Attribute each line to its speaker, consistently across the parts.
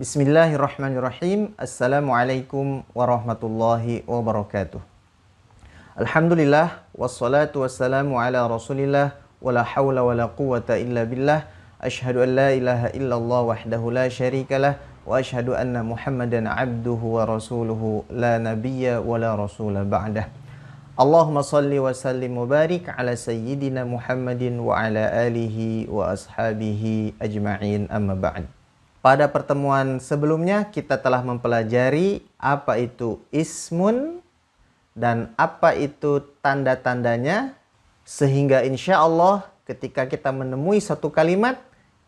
Speaker 1: Bismillahirrahmanirrahim. Assalamualaikum warahmatullahi wabarakatuh. Alhamdulillah, wassalatu wassalamu ala rasulillah, wala hawla wala quwata illa billah. Ashhadu an la ilaha illallah wahdahu la syarikalah, wa ashhadu anna muhammadan abduhu wa rasuluhu, la nabiyya wala rasula ba'dah. Allahumma salli wa sallim wa barik ala sayyidina Muhammadin wa ala alihi wa ashabihi ajma'in, amma ba'd. Pada pertemuan sebelumnya kita telah mempelajari apa itu ismun dan apa itu tanda-tandanya, sehingga insya Allah ketika kita menemui satu kalimat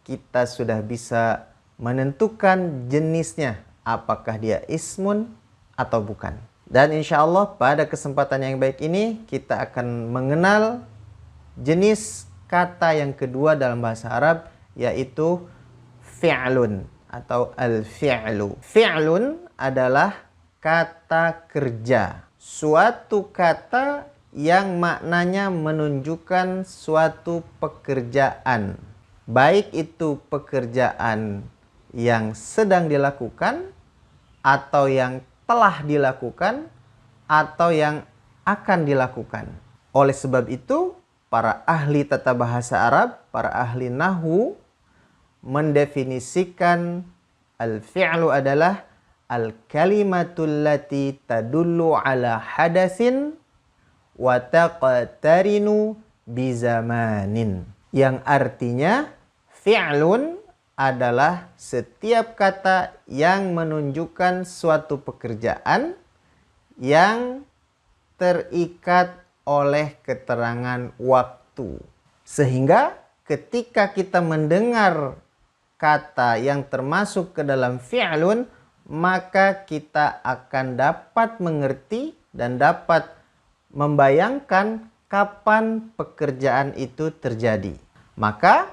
Speaker 1: kita sudah bisa menentukan jenisnya, apakah dia ismun atau bukan. Dan insya Allah pada kesempatan yang baik ini kita akan mengenal jenis kata yang kedua dalam bahasa Arab, yaitu fi'lun atau al-fi'lu. Fi'lun adalah kata kerja, suatu kata yang maknanya menunjukkan suatu pekerjaan, baik itu pekerjaan yang sedang dilakukan atau yang telah dilakukan atau yang akan dilakukan. Oleh sebab itu, para ahli tata bahasa Arab, para ahli nahwu mendefinisikan al-fi'lu adalah al-kalimatul lati tadullu ala hadasin wa taqtarinu bizamanin. Yang artinya fi'lun adalah setiap kata yang menunjukkan suatu pekerjaan yang terikat oleh keterangan waktu. Sehingga ketika kita mendengar kata yang termasuk ke dalam fi'lun, maka kita akan dapat mengerti dan dapat membayangkan kapan pekerjaan itu terjadi. Maka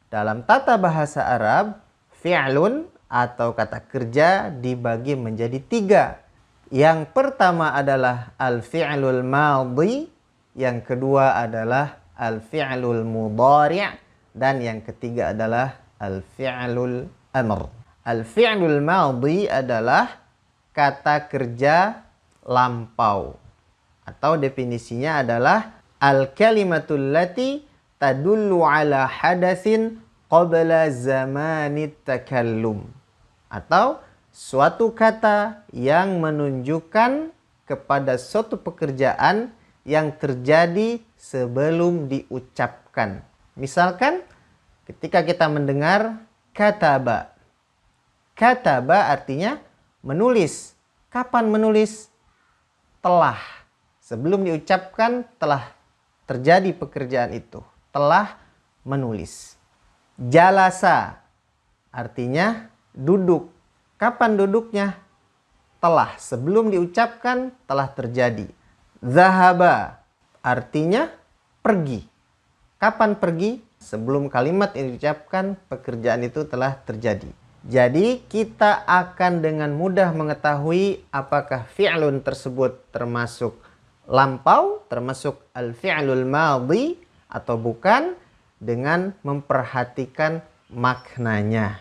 Speaker 1: dalam tata bahasa Arab, fi'lun atau kata kerja dibagi menjadi tiga. Yang pertama adalah al-fi'lul madhi, yang kedua adalah al-fi'lul mudhari', dan yang ketiga adalah al-fi'lul amr. Al-fi'lul madhi adalah kata kerja lampau, atau definisinya adalah al-kalimatul lati tadullu ala hadasin qabla zamanit takallum, atau suatu kata yang menunjukkan kepada suatu pekerjaan yang terjadi sebelum diucapkan. Misalkan ketika kita mendengar kataba. Kataba artinya menulis. Kapan menulis? Telah. Sebelum diucapkan telah terjadi pekerjaan itu. Telah menulis. Jalasa artinya duduk. Kapan duduknya? Telah. Sebelum diucapkan telah terjadi. Zahaba artinya pergi. Kapan pergi? Sebelum kalimat yang diucapkan, pekerjaan itu telah terjadi. Jadi kita akan dengan mudah mengetahui apakah fi'lun tersebut termasuk lampau, termasuk al-fi'lul madhi atau bukan, dengan memperhatikan maknanya.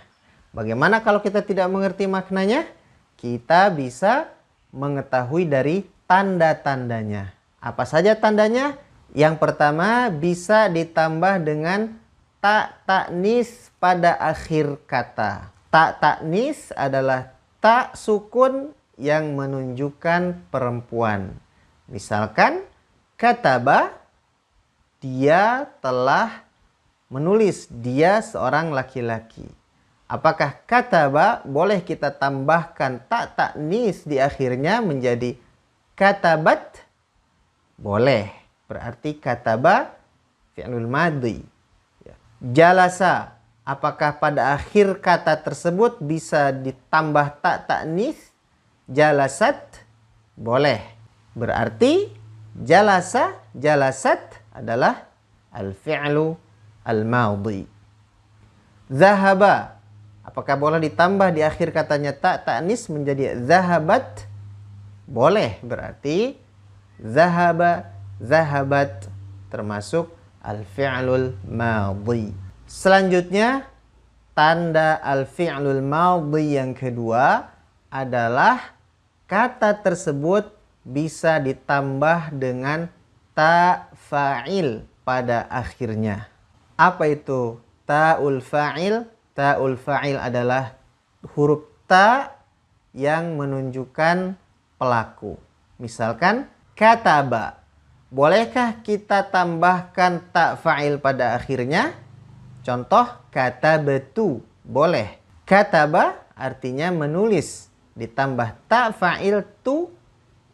Speaker 1: Bagaimana kalau kita tidak mengerti maknanya? Kita bisa mengetahui dari tanda-tandanya. Apa saja tandanya? Yang pertama, bisa ditambah dengan tak taknis pada akhir kata. Tak taknis adalah tak sukun yang menunjukkan perempuan. Misalkan, kataba, dia telah menulis, dia seorang laki-laki. Apakah kataba boleh kita tambahkan tak taknis di akhirnya menjadi katabat? Boleh. Berarti kataba fi'lul madhi. Jalasa, apakah pada akhir kata tersebut bisa ditambah tak taknis? Jalasat? Boleh. Berarti jalasa, jalasat adalah al-fi'lu al-madhi. Zahaba, apakah boleh ditambah di akhir katanya tak taknis menjadi zahabat? Boleh. Berarti zahaba, zahabat termasuk al-fi'lul madhi. Selanjutnya tanda al-fi'lul madhi yang kedua adalah kata tersebut bisa ditambah dengan ta fa'il pada akhirnya. Apa itu ta'ul fa'il? Ta'ul fa'il adalah huruf ta yang menunjukkan pelaku. Misalkan kataba. Bolehkah kita tambahkan ta fa'il pada akhirnya? Contoh katabtu. Boleh. Kataba artinya menulis. Ditambah ta fa'il tu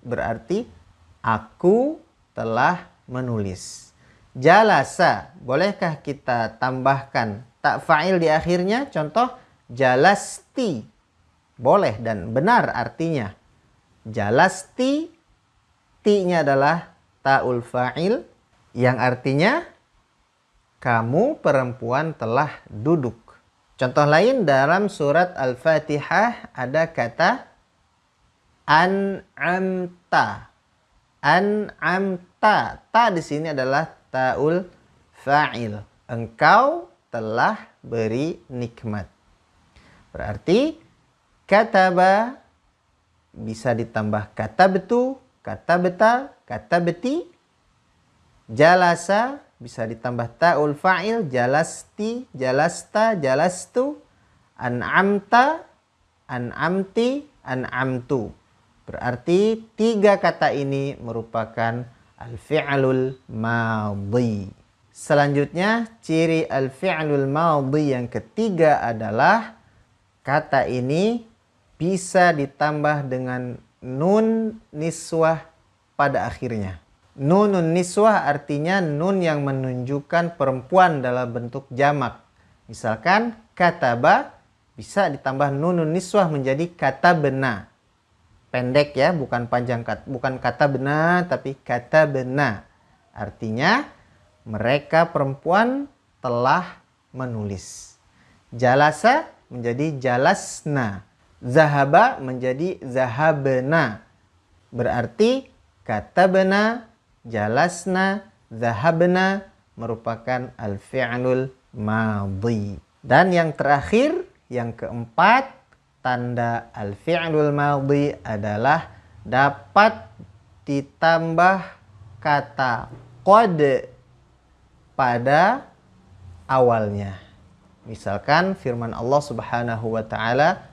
Speaker 1: berarti aku telah menulis. Jalasa. Bolehkah kita tambahkan ta fa'il di akhirnya? Contoh jalasti. Boleh dan benar artinya. Jalasti, ti-nya adalah ta'ul fa'il yang artinya kamu perempuan telah duduk. Contoh lain dalam surat Al-Fatihah ada kata an'amta. An'amta. Ta di sini adalah ta'ul fa'il. Engkau telah beri nikmat. Berarti kataba bisa ditambah katabtu, katabta, katabti. Jalasa bisa ditambah ta'ul fa'il, jalasti, jalasta, jalastu. An'amta, an'amti, an'amtu. Berarti tiga kata ini merupakan al-fi'lul madhi. Selanjutnya ciri al-fi'lul madhi yang ketiga adalah kata ini bisa ditambah dengan nun niswah pada akhirnya. Nunun niswah artinya nun yang menunjukkan perempuan dalam bentuk jamak. Misalkan kataba bisa ditambah nunun niswah menjadi katabna. Pendek ya, bukan panjang, bukan katabna tapi katabna. Artinya mereka perempuan telah menulis. Jalasa menjadi jalasna. Zahaba menjadi zahabna. Berarti katabna, jalasna, zahabna merupakan al-fi'lul madhi. Dan yang terakhir, yang keempat, tanda al-fi'lul madhi adalah dapat ditambah kata qad pada awalnya. Misalkan firman Allah Subhanahu wa taala,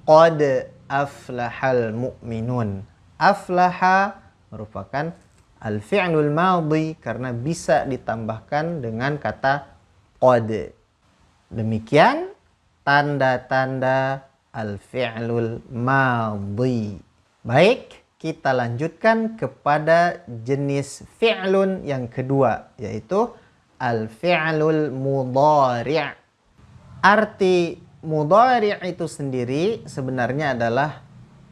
Speaker 1: qad aflahal mu'minun. Aflaha merupakan al-fi'lul madhi karena bisa ditambahkan dengan kata qad. Demikian tanda-tanda al-fi'lul madhi. Baik, kita lanjutkan kepada jenis fi'lun yang kedua, yaitu al-fi'lul mudhari'. Arti mudhari' itu sendiri sebenarnya adalah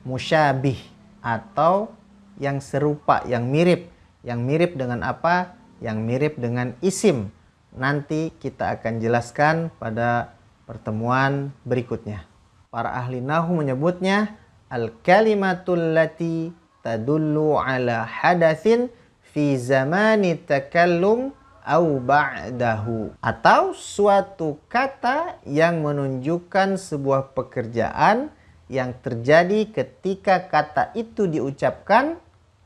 Speaker 1: musyabih atau yang serupa, yang mirip. Yang mirip dengan apa? Yang mirip dengan isim. Nanti kita akan jelaskan pada pertemuan berikutnya. Para ahli nahwu menyebutnya al-kalimatul lati tadullu ala hadatsin fi zamani takallum au ba'dahu, atau suatu kata yang menunjukkan sebuah pekerjaan yang terjadi ketika kata itu diucapkan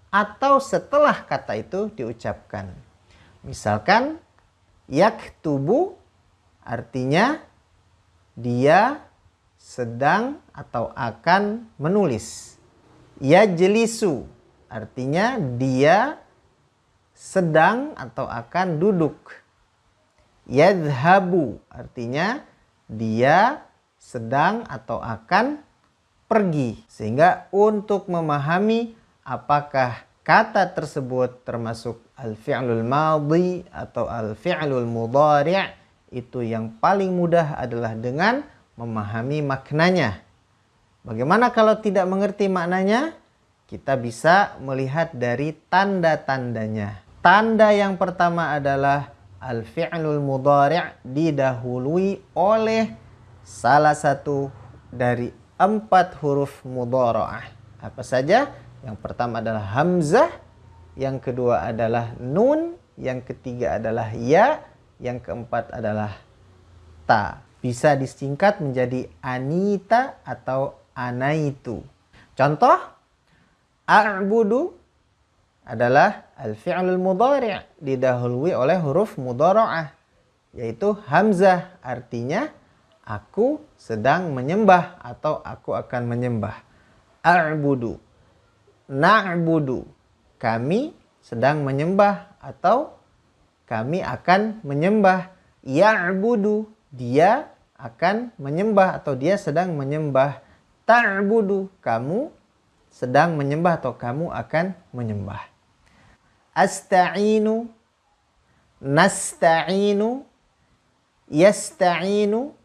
Speaker 1: atau setelah kata itu diucapkan. Misalkan yaktubu artinya dia sedang atau akan menulis. Yajlisu artinya dia sedang atau akan duduk. Yadhhabu artinya dia sedang atau akan pergi. Sehingga untuk memahami apakah kata tersebut termasuk al-fi'lul madhi atau al-fi'lul mudhari', itu yang paling mudah adalah dengan memahami maknanya. Bagaimana kalau tidak mengerti maknanya? Kita bisa melihat dari tanda-tandanya. Tanda yang pertama adalah al-fi'lul mudhari' didahului oleh salah satu dari 4 huruf mudhara'ah. Apa saja? Yang pertama adalah hamzah, yang kedua adalah nun, yang ketiga adalah ya, yang keempat adalah ta. Bisa disingkat menjadi anita atau anaitu. Contoh, a'budu adalah al-fi'lul mudhari' didahului oleh huruf mudhara'ah, yaitu hamzah, artinya aku sedang menyembah atau aku akan menyembah. A'budu, na'budu, kami sedang menyembah atau kami akan menyembah. Ya'budu, dia akan menyembah atau dia sedang menyembah. Ta'budu, kamu sedang menyembah atau kamu akan menyembah. Asta'inu, nasta'inu, yasta'inu,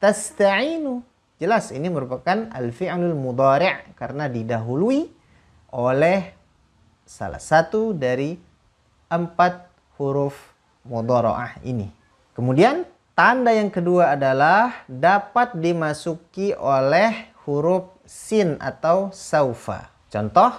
Speaker 1: tasta'inu. Jelas ini merupakan al-fi'lul mudhari' karena didahului oleh salah satu dari 4 huruf mudhara'ah ini. Kemudian tanda yang kedua adalah dapat dimasuki oleh huruf sin atau saufa. Contoh,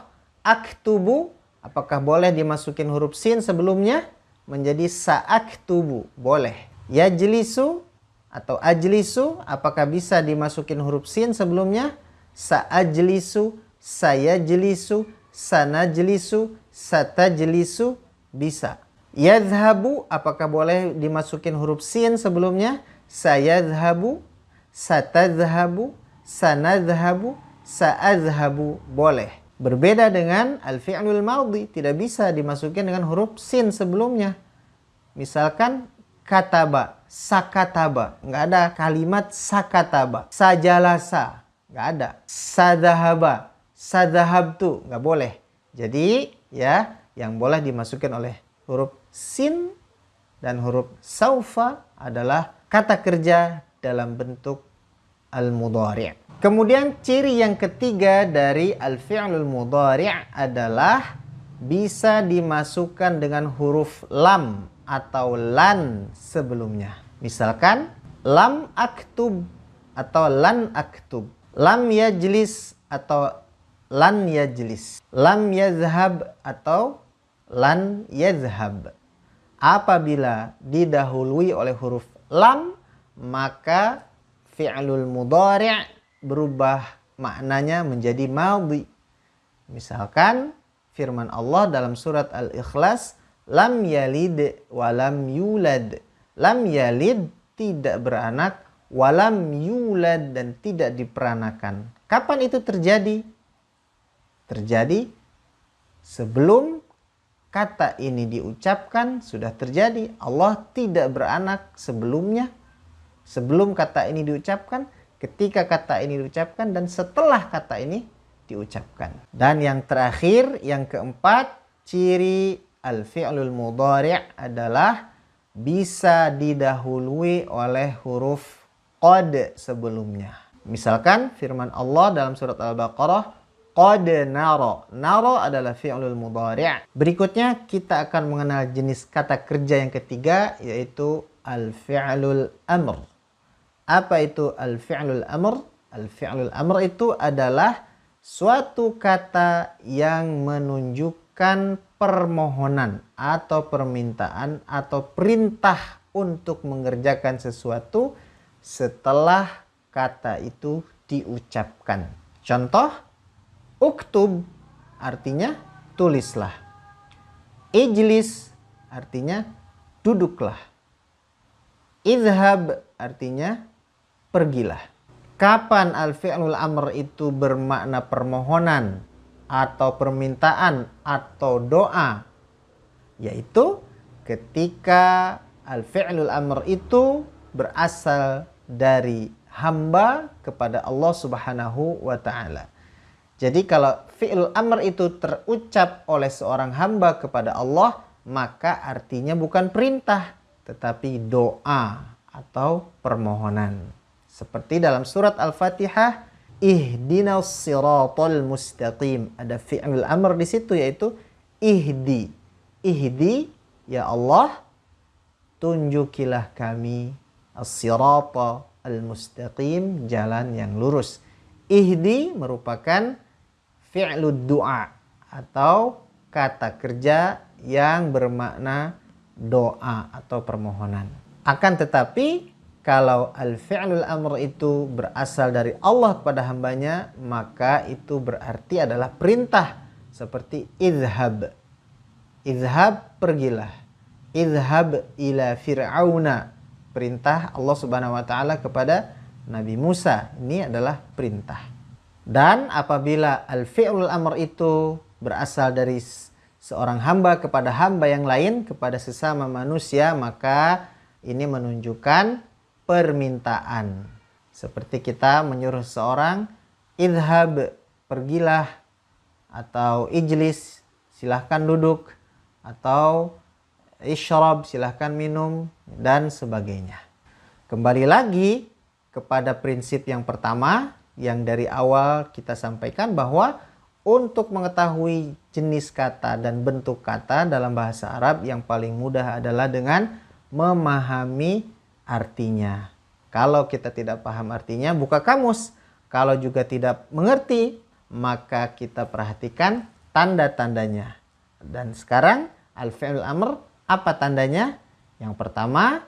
Speaker 1: aktubu, apakah boleh dimasukin huruf sin sebelumnya menjadi sa'aktubu? Boleh. Yajlisu atau ajlisu, apakah bisa dimasukin huruf sin sebelumnya? Sa'ajlisu, sayajlisu, sanajlisu, satajlisu, bisa. Yadhhabu, apakah boleh dimasukin huruf sin sebelumnya? Sayadhhabu, satadhhabu, sanadhhabu, sa'adhhabu, boleh. Berbeda dengan al-fi'lul madhi, tidak bisa dimasukin dengan huruf sin sebelumnya. Misalkan kataba, sakataba, nggak ada kalimat sakataba. Sajalasa, nggak ada. Sadahaba, sadahabtu, nggak boleh. Jadi ya, yang boleh dimasukin oleh huruf sin dan huruf saufa adalah kata kerja dalam bentuk al-mudhari'. Kemudian ciri yang ketiga dari al-fi'lul mudhari' adalah bisa dimasukkan dengan huruf lam atau lan sebelumnya. Misalkan lam aktub atau lan aktub, lam yajlis atau lan yajlis, lam yazhab atau lan yazhab. Apabila didahului oleh huruf lam, maka fi'lul mudhari' berubah maknanya menjadi madhi. Misalkan firman Allah dalam surat Al-Ikhlas, lam yalid wa lam yulad. Lam yalid, tidak beranak, wa lam yulad, dan tidak diperanakan. Kapan itu terjadi? Terjadi sebelum kata ini diucapkan, sudah terjadi. Allah tidak beranak sebelumnya, sebelum kata ini diucapkan, ketika kata ini diucapkan, dan setelah kata ini diucapkan. Dan yang terakhir, yang keempat, ciri al-fi'lul mudhari' adalah bisa didahului oleh huruf qad sebelumnya. Misalkan firman Allah dalam surat Al-Baqarah, qad nara. Nara adalah fi'lul mudhari'. Berikutnya kita akan mengenal jenis kata kerja yang ketiga, yaitu al-fi'lul amr. Apa itu al-fi'lul amr? Al-fi'lul amr itu adalah suatu kata yang menunjukkan permohonan atau permintaan atau perintah untuk mengerjakan sesuatu setelah kata itu diucapkan. Contoh, uktub artinya tulislah. Ijlis artinya duduklah. Idhab artinya pergilah. Kapan al-fi'lul amr itu bermakna permohonan atau permintaan atau doa? Yaitu ketika al-fi'lul amr itu berasal dari hamba kepada Allah Subhanahu wa ta'ala. Jadi kalau fi'lul amr itu terucap oleh seorang hamba kepada Allah, maka artinya bukan perintah, tetapi doa atau permohonan. Seperti dalam surat Al-Fatihah, ihdinas siratal mustaqim. Ada fi'lul amr di situ, yaitu ihdi. Ihdi, ya Allah, tunjukilah kami as-sirata al-mustaqim, jalan yang lurus. Ihdi merupakan fi'lud du'a atau kata kerja yang bermakna doa atau permohonan. Akan tetapi kalau al-fi'lul amr itu berasal dari Allah kepada hambanya, maka itu berarti adalah perintah. Seperti idhab. Idhab, pergilah. Idhab ila fir'auna. Perintah Allah Subhanahu wa taala kepada Nabi Musa. Ini adalah perintah. Dan apabila al-fi'lul amr itu berasal dari seorang hamba kepada hamba yang lain, kepada sesama manusia, maka ini menunjukkan permintaan. Seperti kita menyuruh seorang, idhab, pergilah, atau ijlis, silahkan duduk, atau isyrab, silahkan minum, dan sebagainya. Kembali lagi kepada prinsip yang pertama, yang dari awal kita sampaikan bahwa untuk mengetahui jenis kata dan bentuk kata dalam bahasa Arab, yang paling mudah adalah dengan memahami artinya. Kalau kita tidak paham artinya, buka kamus. Kalau juga tidak mengerti, maka kita perhatikan tanda-tandanya. Dan sekarang al-fi'lul amr, apa tandanya? Yang pertama,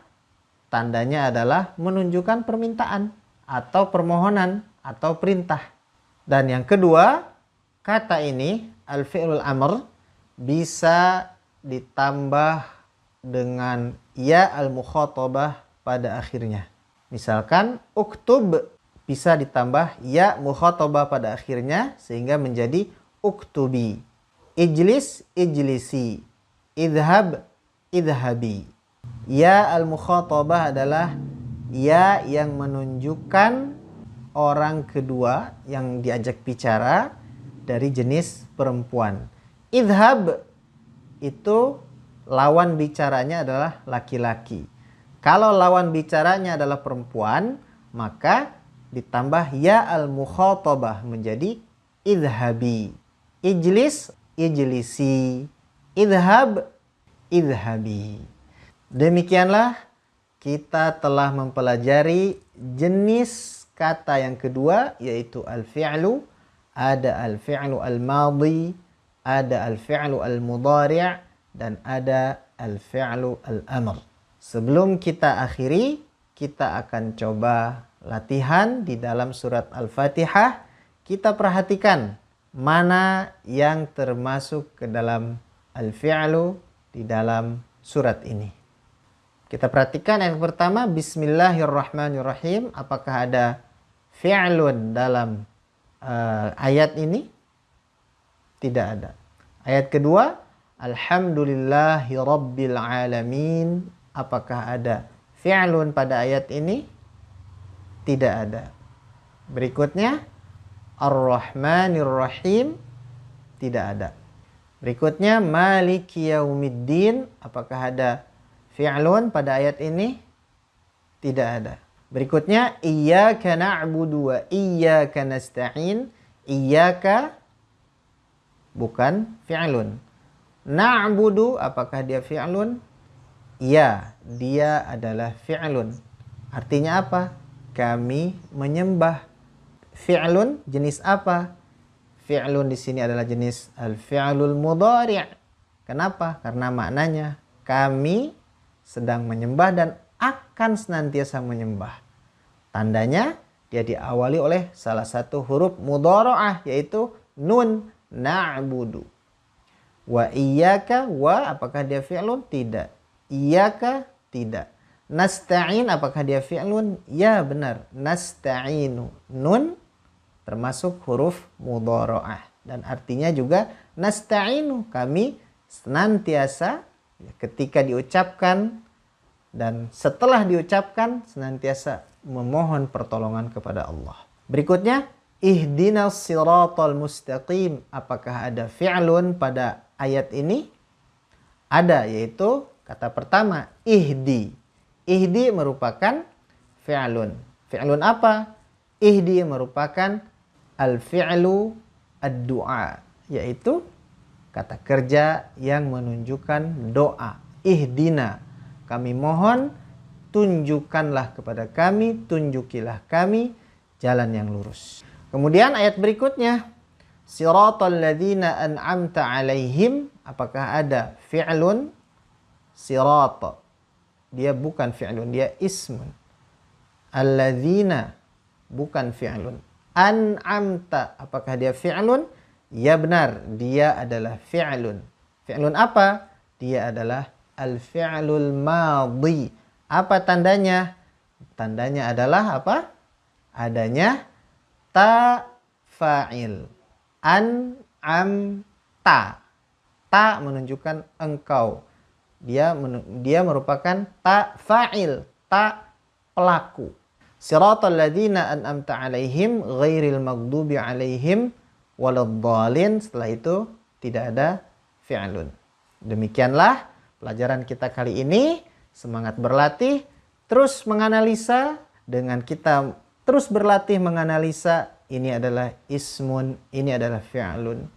Speaker 1: tandanya adalah menunjukkan permintaan atau permohonan atau perintah. Dan yang kedua, kata ini al-fi'lul amr bisa ditambah dengan ya al-mukhatabah pada akhirnya. Misalkan uktub bisa ditambah ya mukhatabah pada akhirnya sehingga menjadi uktubi. Ijlis, ijlisi. Idhab, idhabi. Ya al-mukhatabah adalah ya yang menunjukkan orang kedua yang diajak bicara dari jenis perempuan. Idhab itu lawan bicaranya adalah laki-laki. Kalau lawan bicaranya adalah perempuan, maka ditambah ya al-mukhatabah menjadi idhabi. Ijlis, ijlisi. Idhab, idhabi. Demikianlah kita telah mempelajari jenis kata yang kedua, yaitu al-fi'lu. Ada al-fi'lu al-madhi, ada al-fi'lu al-mudhari', dan ada al-fi'lu al-amr. Sebelum kita akhiri, kita akan coba latihan di dalam surat Al-Fatihah. Kita perhatikan mana yang termasuk ke dalam al-fi'lu di dalam surat ini. Kita perhatikan yang pertama, bismillahirrahmanirrahim. Apakah ada fi'lun dalam ayat ini? Tidak ada. Ayat kedua, alhamdulillahi rabbil alamin. Apakah ada fi'lun pada ayat ini? Tidak ada. Berikutnya, ar-rahmanir-rahim. Tidak ada. Berikutnya, maliki yaumiddin. Apakah ada fi'lun pada ayat ini? Tidak ada. Berikutnya, iyyaka na'budu wa iyyaka nasta'in. Iyyaka bukan fi'lun. Na'budu, apakah dia fi'lun? Ya, dia adalah fi'lun. Artinya apa? Kami menyembah. Fi'lun jenis apa? Fi'lun di sini adalah jenis al-fi'lul mudhari'. Kenapa? Karena maknanya kami sedang menyembah dan akan senantiasa menyembah. Tandanya dia diawali oleh salah satu huruf mudhara'ah, yaitu nun, na'budu. Wa iyyaka, wa apakah dia fi'lun? Tidak. Iyyaka, tidak. Nasta'in, apakah dia fi'lun? Ya, benar. Nasta'inu. Nun termasuk huruf mudhara'ah. Dan artinya juga nasta'inu. Kami senantiasa ketika diucapkan dan setelah diucapkan senantiasa memohon pertolongan kepada Allah. Berikutnya, ihdinas siratal mustaqim. Apakah ada fi'lun pada ayat ini? Ada, yaitu kata pertama, ihdi. Ihdi merupakan fi'lun. Fi'lun apa? Ihdi merupakan al-fi'lu ad-du'a, yaitu kata kerja yang menunjukkan doa. Ihdina, kami mohon, tunjukkanlah kepada kami, tunjukilah kami jalan yang lurus. Kemudian ayat berikutnya, siratal ladzina an'amta alaihim. Apakah ada fi'lun? Sirat, dia bukan fi'lun, dia ismun. Alladzina bukan fi'lun. An'amta, apakah dia fi'lun? Ya benar, dia adalah fi'lun. Fi'lun apa? Dia adalah al-fi'lul madhi. Apa tandanya? Tandanya adalah apa? Adanya ta fa'il. An'amta. Ta menunjukkan engkau. Dia merupakan ta fa'il, ta pelaku. Siratal ladzina an'amta 'alaihim ghairil maghdubi 'alaihim waladdallin. Setelah itu tidak ada fi'lun. Demikianlah pelajaran kita kali ini. Semangat berlatih, terus menganalisa. Dengan kita terus berlatih menganalisa, ini adalah ismun, ini adalah fi'lun.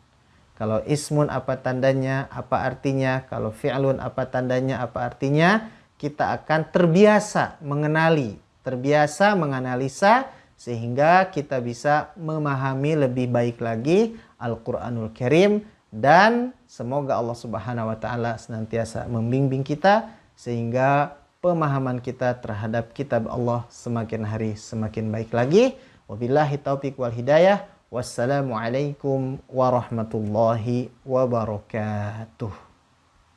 Speaker 1: Kalau ismun apa tandanya, apa artinya? Kalau fi'lun apa tandanya, apa artinya? Kita akan terbiasa mengenali, terbiasa menganalisa, sehingga kita bisa memahami lebih baik lagi Al-Quranul Karim. Dan semoga Allah Subhanahu wa Ta'ala senantiasa membimbing kita, sehingga pemahaman kita terhadap kitab Allah semakin hari semakin baik lagi. Wabillahi taufiq wal hidayah. Wassalamualaikum warahmatullahi wabarakatuh.